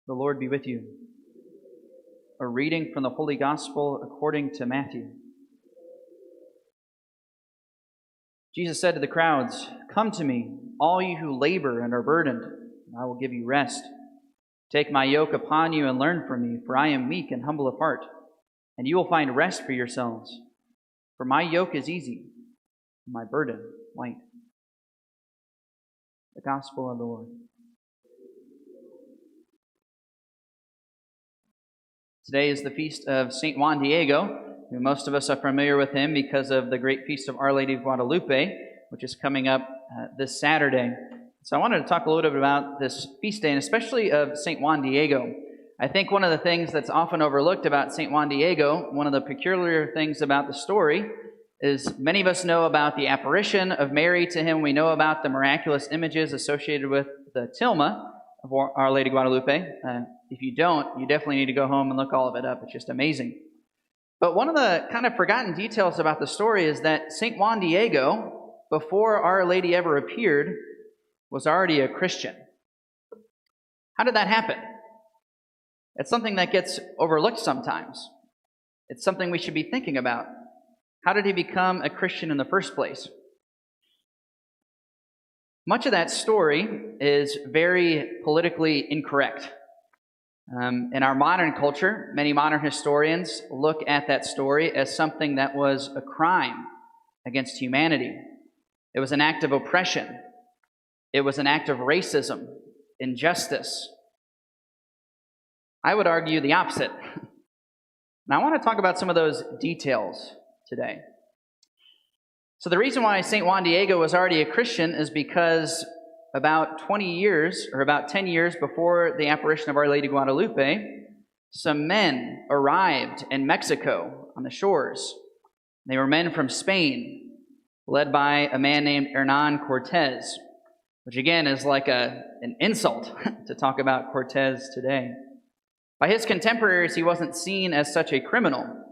The Lord be with you. A reading from the Holy Gospel according to Matthew. Jesus said to the crowds, "Come to me, all you who labor and are burdened, and I will give you rest. Take my yoke upon you and learn from me, for I am meek and humble of heart, and you will find rest for yourselves. For my yoke is easy, and my burden light." The Gospel of the Lord. Today is the feast of St. Juan Diego, who most of us are familiar with him because of the great feast of Our Lady of Guadalupe, which is coming up this Saturday. So I wanted to talk a little bit about this feast day, and especially of St. Juan Diego. I think one of the things that's often overlooked about St. Juan Diego, one of the peculiar things about the story, is many of us know about the apparition of Mary to him. We know about the miraculous images associated with the tilma of Our Lady Guadalupe. If you don't, you definitely need to go home and look all of it up. It's just amazing. But one of the kind of forgotten details about the story is that St. Juan Diego, before Our Lady ever appeared, was already a Christian. How did that happen? It's something that gets overlooked sometimes. It's something we should be thinking about. How did he become a Christian in the first place? Much of that story is very politically incorrect. In our modern culture, many modern historians look at that story as something that was a crime against humanity. It was an act of oppression. It was an act of racism, injustice. I would argue the opposite. And I want to talk about some of those details today. So the reason why St. Juan Diego was already a Christian is because about 20 years, or about 10 years before the apparition of Our Lady Guadalupe, some men arrived in Mexico on the shores. They were men from Spain, led by a man named Hernan Cortez, which again is like an insult to talk about Cortez today. By his contemporaries, he wasn't seen as such a criminal.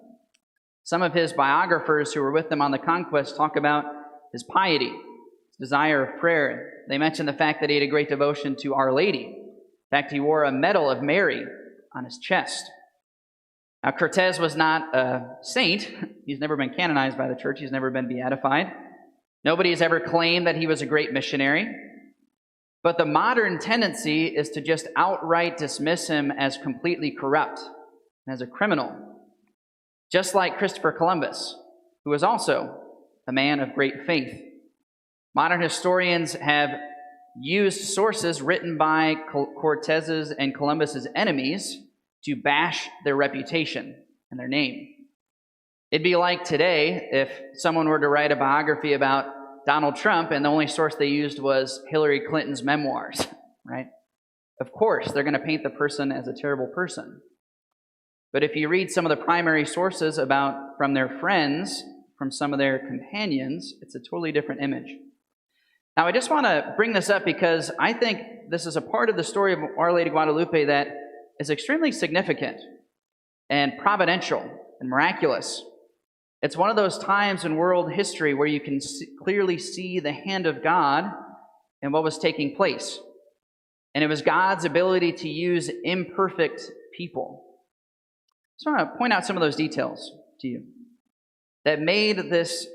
Some of his biographers who were with him on the conquest talk about his piety, his desire of prayer. They mention the fact that he had a great devotion to Our Lady. In fact, he wore a medal of Mary on his chest. Now, Cortez was not a saint. He's never been canonized by the church. He's never been beatified. Nobody has ever claimed that he was a great missionary. But the modern tendency is to just outright dismiss him as completely corrupt and as a criminal. Just like Christopher Columbus, who was also a man of great faith. Modern historians have used sources written by Cortez's and Columbus's enemies to bash their reputation and their name. It'd be like today if someone were to write a biography about Donald Trump and the only source they used was Hillary Clinton's memoirs, right? Of course, they're going to paint the person as a terrible person. But if you read some of the primary sources from their friends, from some of their companions, it's a totally different image. Now, I just want to bring this up because I think this is a part of the story of Our Lady Guadalupe that is extremely significant and providential and miraculous. It's one of those times in world history where you can clearly see the hand of God in what was taking place. And it was God's ability to use imperfect people. So I want to point out some of those details to you that made this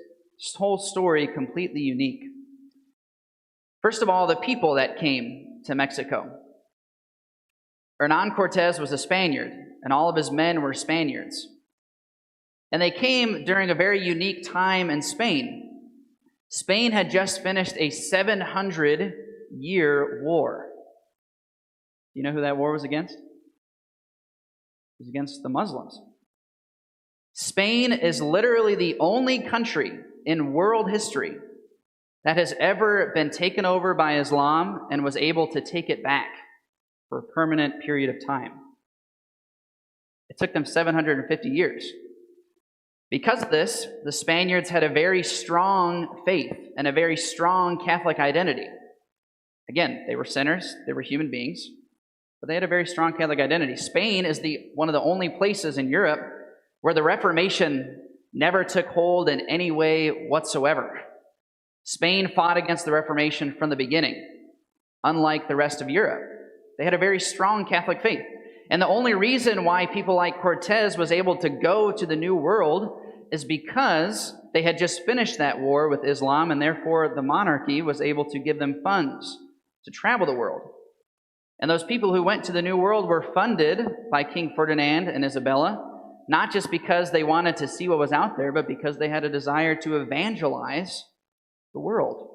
whole story completely unique. First of all, the people that came to Mexico. Hernan Cortez was a Spaniard, and all of his men were Spaniards. And they came during a very unique time in Spain. Spain had just finished a 700-year war. Do you know who that war was against? It was against the Muslims. Spain is literally the only country in world history that has ever been taken over by Islam and was able to take it back for a permanent period of time. It took them 750 years. Because of this, the Spaniards had a very strong faith and a very strong Catholic identity. Again, they were sinners, they were human beings, but they had a very strong Catholic identity. Spain is one of the only places in Europe where the Reformation never took hold in any way whatsoever. Spain fought against the Reformation from the beginning, unlike the rest of Europe. They had a very strong Catholic faith. And the only reason why people like Cortez was able to go to the New World is because they had just finished that war with Islam, and therefore the monarchy was able to give them funds to travel the world. And those people who went to the New World were funded by King Ferdinand and Isabella, not just because they wanted to see what was out there, but because they had a desire to evangelize the world.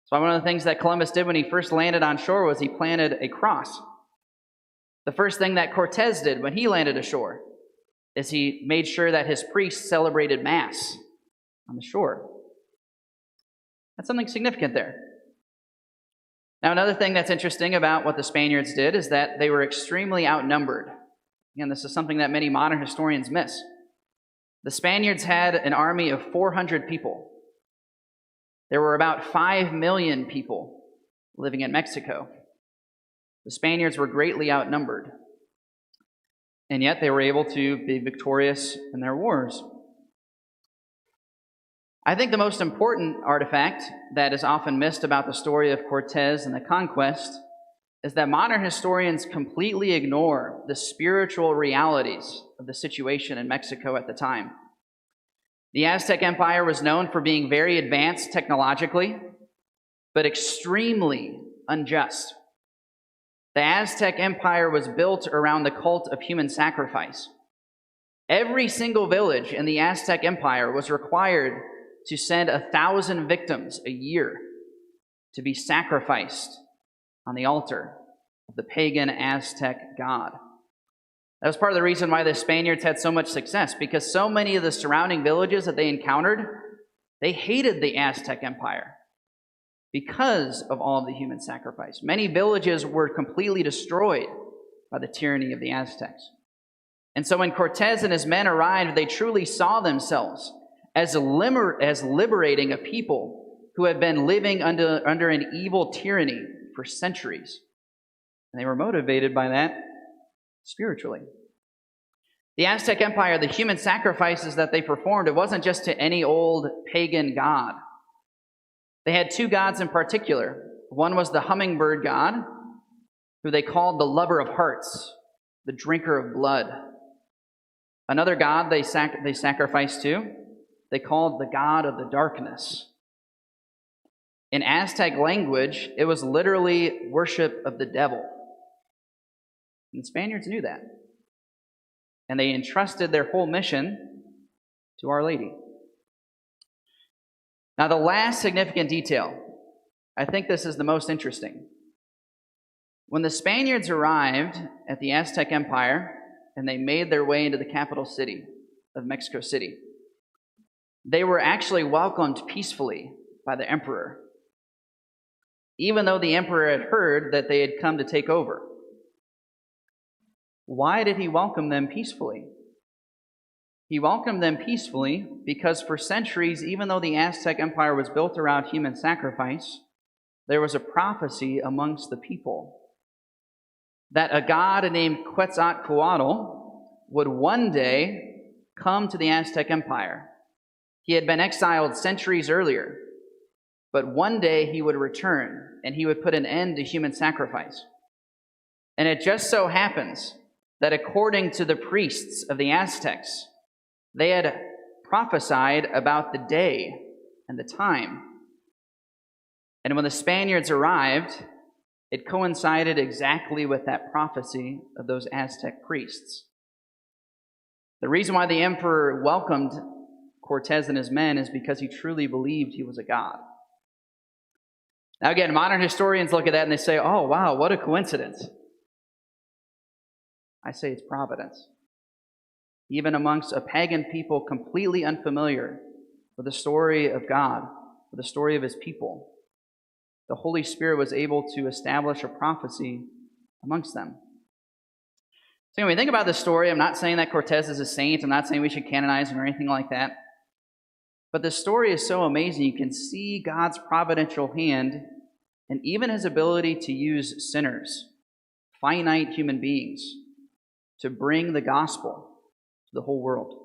So one of the things that Columbus did when he first landed on shore was he planted a cross. The first thing that Cortez did when he landed ashore is he made sure that his priests celebrated Mass on the shore. That's something significant there. Now, another thing that's interesting about what the Spaniards did is that they were extremely outnumbered. Again, this is something that many modern historians miss. The Spaniards had an army of 400 people. There were about 5 million people living in Mexico. The Spaniards were greatly outnumbered, and yet they were able to be victorious in their wars. I think the most important artifact that is often missed about the story of Cortez and the conquest is that modern historians completely ignore the spiritual realities of the situation in Mexico at the time. The Aztec Empire was known for being very advanced technologically, but extremely unjust. The Aztec Empire was built around the cult of human sacrifice. Every single village in the Aztec Empire was required to send 1,000 victims a year to be sacrificed on the altar of the pagan Aztec god. That was part of the reason why the Spaniards had so much success, because so many of the surrounding villages that they encountered, they hated the Aztec Empire because of all of the human sacrifice. Many villages were completely destroyed by the tyranny of the Aztecs. And so when Cortez and his men arrived, they truly saw themselves as liberating a people who had been living under an evil tyranny for centuries. And they were motivated by that spiritually. The Aztec Empire, the human sacrifices that they performed, it wasn't just to any old pagan god. They had two gods in particular. One was the hummingbird god, who they called the lover of hearts, the drinker of blood. Another god they sacrificed to, they called the god of the darkness. In Aztec language, it was literally worship of the devil. And the Spaniards knew that. And they entrusted their whole mission to Our Lady. Now, the last significant detail, I think this is the most interesting. When the Spaniards arrived at the Aztec Empire and they made their way into the capital city of Mexico City, they were actually welcomed peacefully by the emperor, even though the emperor had heard that they had come to take over. Why did he welcome them peacefully? He welcomed them peacefully because for centuries, even though the Aztec Empire was built around human sacrifice, there was a prophecy amongst the people that a god named Quetzalcoatl would one day come to the Aztec Empire. He had been exiled centuries earlier, but one day he would return and he would put an end to human sacrifice. And it just so happens that according to the priests of the Aztecs, they had prophesied about the day and the time. And when the Spaniards arrived, it coincided exactly with that prophecy of those Aztec priests. The reason why the emperor welcomed Cortez and his men is because he truly believed he was a god. Now again, modern historians look at that and they say, oh wow, what a coincidence. I say it's providence. Even amongst a pagan people completely unfamiliar with the story of God, with the story of his people, the Holy Spirit was able to establish a prophecy amongst them. So when we think about this story, I'm not saying that Cortez is a saint. I'm not saying we should canonize him or anything like that. But the story is so amazing. You can see God's providential hand and even his ability to use sinners, finite human beings, to bring the gospel to the whole world.